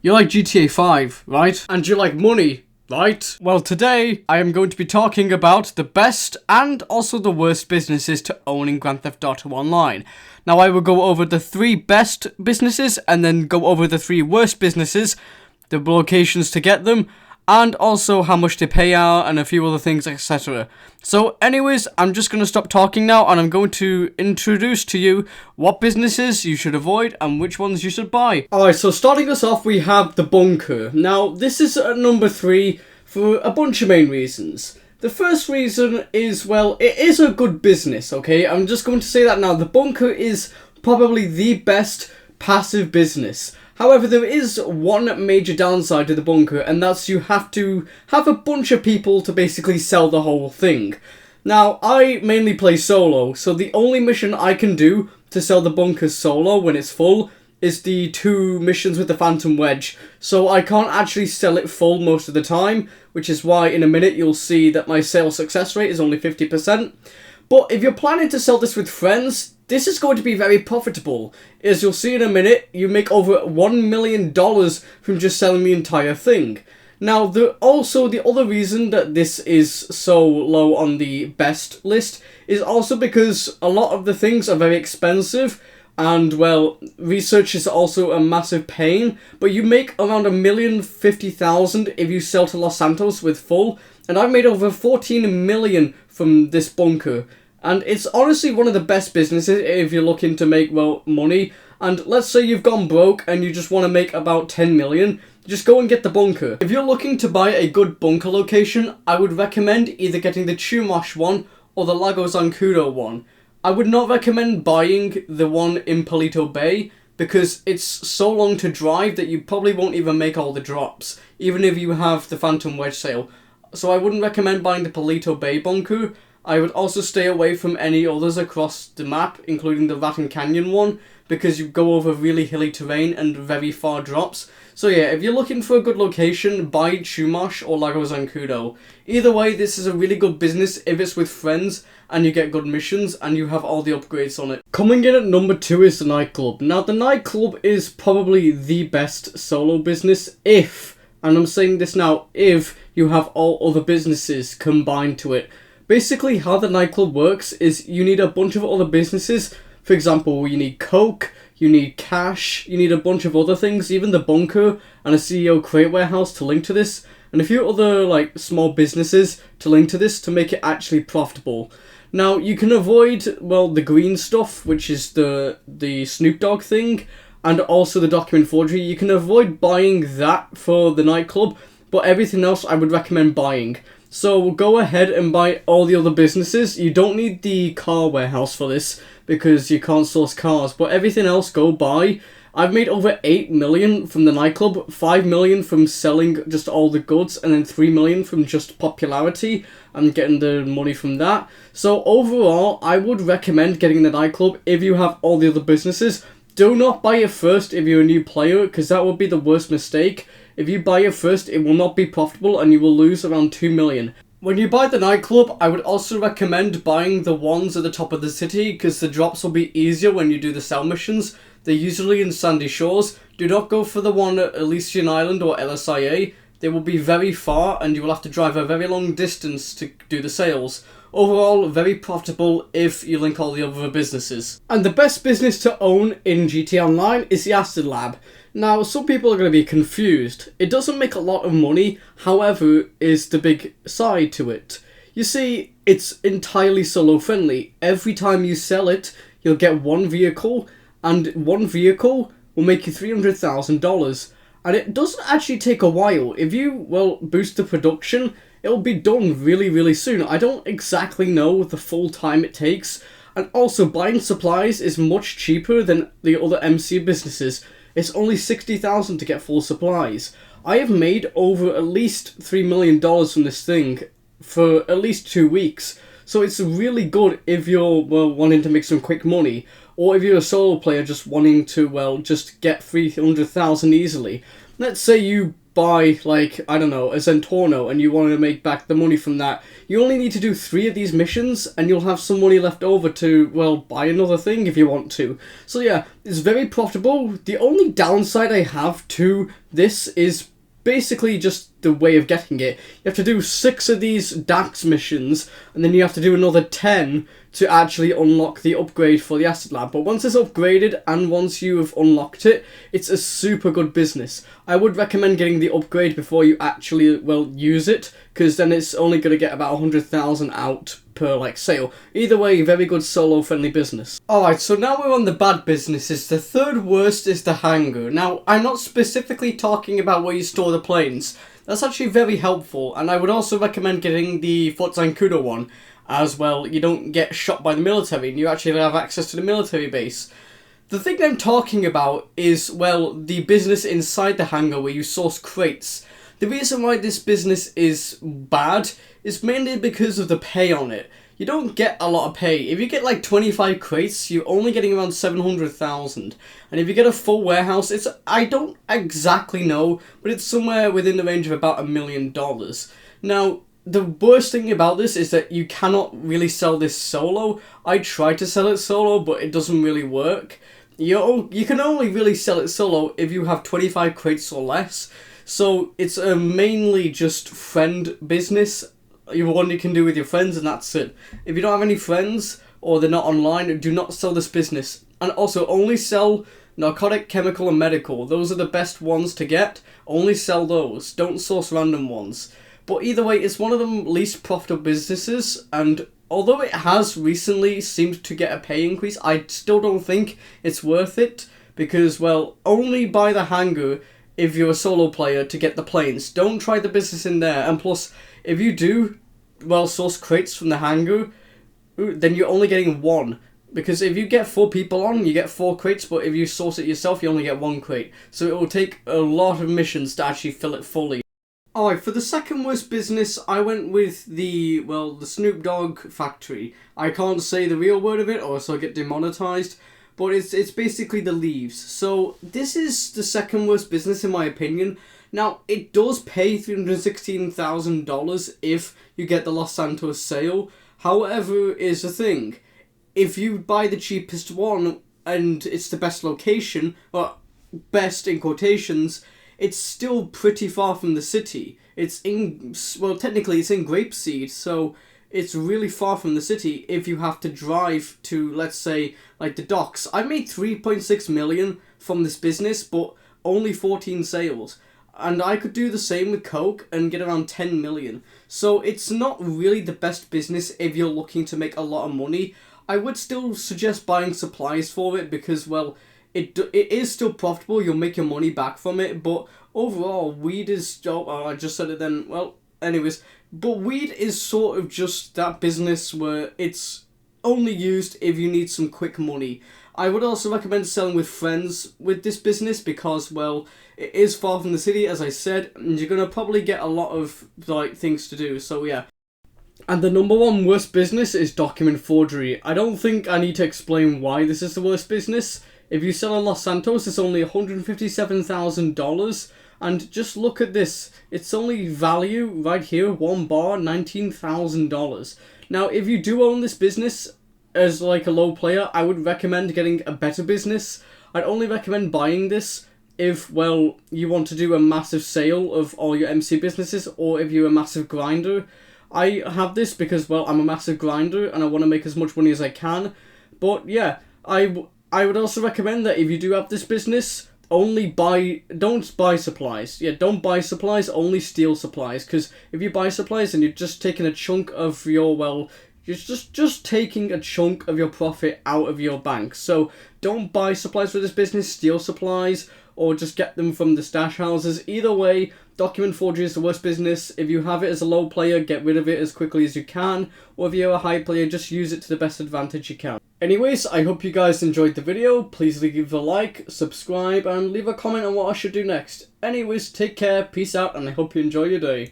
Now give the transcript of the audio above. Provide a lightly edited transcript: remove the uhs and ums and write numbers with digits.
You like GTA 5, right? And you like money, right? Well, today I am going to be talking about the best and also the worst businesses to own in Grand Theft Auto Online. Now I will go over the 3 best businesses and then go over the 3 worst businesses, the locations to get them, and also how much they pay out and a few other things, etc. So anyways, I'm just going to stop talking now and I'm going to introduce to you what businesses you should avoid and which ones you should buy. Alright, so starting us off, we have the bunker. Now, this is at number 3 for a bunch of main reasons. The first reason is, well, it is a good business, okay? I'm just going to say that now. The bunker is probably the best passive business. However, there is one major downside to the bunker, and that's you have to have a bunch of people to basically sell the whole thing. Now, I mainly play solo, so the only mission I can do to sell the bunker solo when it's full is the 2 missions with the Phantom Wedge. So I can't actually sell it full most of the time, which is why in a minute you'll see that my sales success rate is only 50%. But if you're planning to sell this with friends, this is going to be very profitable. As you'll see in a minute, you make over $1 million from just selling the entire thing. Now, the other reason that this is so low on the best list is also because a lot of the things are very expensive. And, well, research is also a massive pain. But you make around $1,050,000 if you sell to Los Santos with full. And I've made over 14 million from this bunker. And it's honestly one of the best businesses if you're looking to make, well, money. And let's say you've gone broke and you just want to make about 10 million. Just go and get the bunker. If you're looking to buy a good bunker location, I would recommend either getting the Chumash one or the Lago Zancudo one. I would not recommend buying the one in Palito Bay because it's so long to drive that you probably won't even make all the drops, even if you have the Phantom Wedge sale. So I wouldn't recommend buying the Palito Bay bunker. I would also stay away from any others across the map, including the Raton Canyon one, because you go over really hilly terrain and very far drops. So yeah, if you're looking for a good location, buy Chumash or Lago Zancudo. Either way, this is a really good business if it's with friends and you get good missions and you have all the upgrades on it. Coming in at number 2 is the Nightclub. Now, the Nightclub is probably the best solo business if, and I'm saying this now, if you have all other businesses combined to it. Basically, how the Nightclub works is you need a bunch of other businesses. For example, you need Coke, you need cash, you need a bunch of other things, even the bunker and a CEO crate warehouse to link to this, and a few other like small businesses to link to this to make it actually profitable. Now, you can avoid, well, the green stuff, which is the Snoop Dogg thing, and also the document forgery. You can avoid buying that for the Nightclub, but everything else I would recommend buying. So go ahead and buy all the other businesses. You don't need the car warehouse for this because you can't source cars, but everything else go buy. I've made over 8 million from the Nightclub, 5 million from selling just all the goods, and then 3 million from just popularity and getting the money from that. So overall, I would recommend getting the Nightclub if you have all the other businesses. Do not buy it first if you're a new player, because that would be the worst mistake. If you buy it first, it will not be profitable and you will lose around 2 million. When you buy the Nightclub, I would also recommend buying the ones at the top of the city because the drops will be easier when you do the sell missions. They're usually in Sandy Shores. Do not go for the one at Elysian Island or LSIA. They will be very far and you will have to drive a very long distance to do the sales. Overall, very profitable if you link all the other businesses. And the best business to own in GTA Online is the Acid Lab. Now, some people are going to be confused. It doesn't make a lot of money, however, is the big side to it. You see, it's entirely solo friendly. Every time you sell it, you'll get one vehicle, and one vehicle will make you $300,000. And it doesn't actually take a while. If you, well, boost the production, it'll be done really, really soon. I don't exactly know the full time it takes. And also, buying supplies is much cheaper than the other MC businesses. It's only $60,000 to get full supplies. I have made over at least $3 million from this thing for at least 2 weeks. So it's really good if you're, well, wanting to make some quick money. Or if you're a solo player just wanting to, well, just get $300,000 easily. Let's say you buy, like, I don't know, a Zentorno and you want to make back the money from that, you only need to do 3 of these missions and you'll have some money left over to, well, buy another thing if you want to. So yeah, it's very profitable. The only downside I have to this is basically just the way of getting it. You have to do 6 of these DAX missions, and then you have to do another 10 to actually unlock the upgrade for the Acid Lab. But once it's upgraded, and once you have unlocked it, it's a super good business. I would recommend getting the upgrade before you actually, well, use it, because then it's only going to get about 100,000 out per, like, sale. Either way, very good solo-friendly business. Alright, so now we're on the bad businesses. The third worst is the Hangar. Now, I'm not specifically talking about where you store the planes. That's actually very helpful, and I would also recommend getting the Fort Zancudo one, as well. You don't get shot by the military, and you actually have access to the military base. The thing I'm talking about is, well, the business inside the Hangar where you source crates. The reason why this business is bad is mainly because of the pay on it. You don't get a lot of pay. If you get like 25 crates, you're only getting around 700,000. And if you get a full warehouse, it's, I don't exactly know, but it's somewhere within the range of about $1 million. Now, the worst thing about this is that you cannot really sell this solo. I tried to sell it solo, but it doesn't really work. You can only really sell it solo if you have 25 crates or less. So it's mainly just friend business. One you can do with your friends, and that's it. If you don't have any friends or they're not online, do not sell this business. And also only sell narcotic, chemical, and medical. Those are the best ones to get. Only sell those. Don't source random ones. But either way, it's one of the least profitable businesses, and although it has recently seemed to get a pay increase, I still don't think it's worth it, because, well, only buy the Hangar if you're a solo player to get the planes. Don't try the business in there, and plus, if you do, well, source crates from the Hangar, then you're only getting 1. Because if you get 4 people on, you get 4 crates, but if you source it yourself, you only get 1 crate. So it will take a lot of missions to actually fill it fully. Alright, for the second worst business, I went with the Snoop Dogg factory. I can't say the real word of it, or else I'll get demonetized, but it's basically the leaves. So, this is the second worst business in my opinion. Now, it does pay $316,000 if you get the Los Santos sale. However, is the thing, if you buy the cheapest one, and it's the best location, or best in quotations, it's still pretty far from the city. It's in, well, technically it's in Grapeseed, so it's really far from the city if you have to drive to, let's say, like the docks. I made 3.6 million from this business, but only 14 sales. And I could do the same with Coke and get around 10 million. So it's not really the best business if you're looking to make a lot of money. I would still suggest buying supplies for it because, well, it is still profitable. You'll make your money back from it, but overall, weed is... Oh, I just said it then. Well, anyways, but weed is sort of just that business where it's only used if you need some quick money. I would also recommend selling with friends with this business because, well, it is far from the city, as I said, and you're going to probably get a lot of, like, things to do, so yeah. And the number one worst business is document forgery. I don't think I need to explain why this is the worst business. If you sell in Los Santos, it's only $157,000. And just look at this. It's only value right here, 1 bar, $19,000. Now, if you do own this business as like a low player, I would recommend getting a better business. I'd only recommend buying this if, well, you want to do a massive sale of all your MC businesses, or if you're a massive grinder. I have this because, well, I'm a massive grinder and I want to make as much money as I can. But yeah, I would also recommend that if you do have this business, don't buy supplies. Yeah, don't buy supplies, only steal supplies. Because if you buy supplies, then you're just taking a chunk of your, well, you're just taking a chunk of your profit out of your bank. So don't buy supplies for this business, steal supplies, or just get them from the stash houses. Either way, document forgery is the worst business. If you have it as a low player, get rid of it as quickly as you can. Or if you're a high player, just use it to the best advantage you can. Anyways, I hope you guys enjoyed the video. Please leave a like, subscribe, and leave a comment on what I should do next. Anyways, take care, peace out, and I hope you enjoy your day.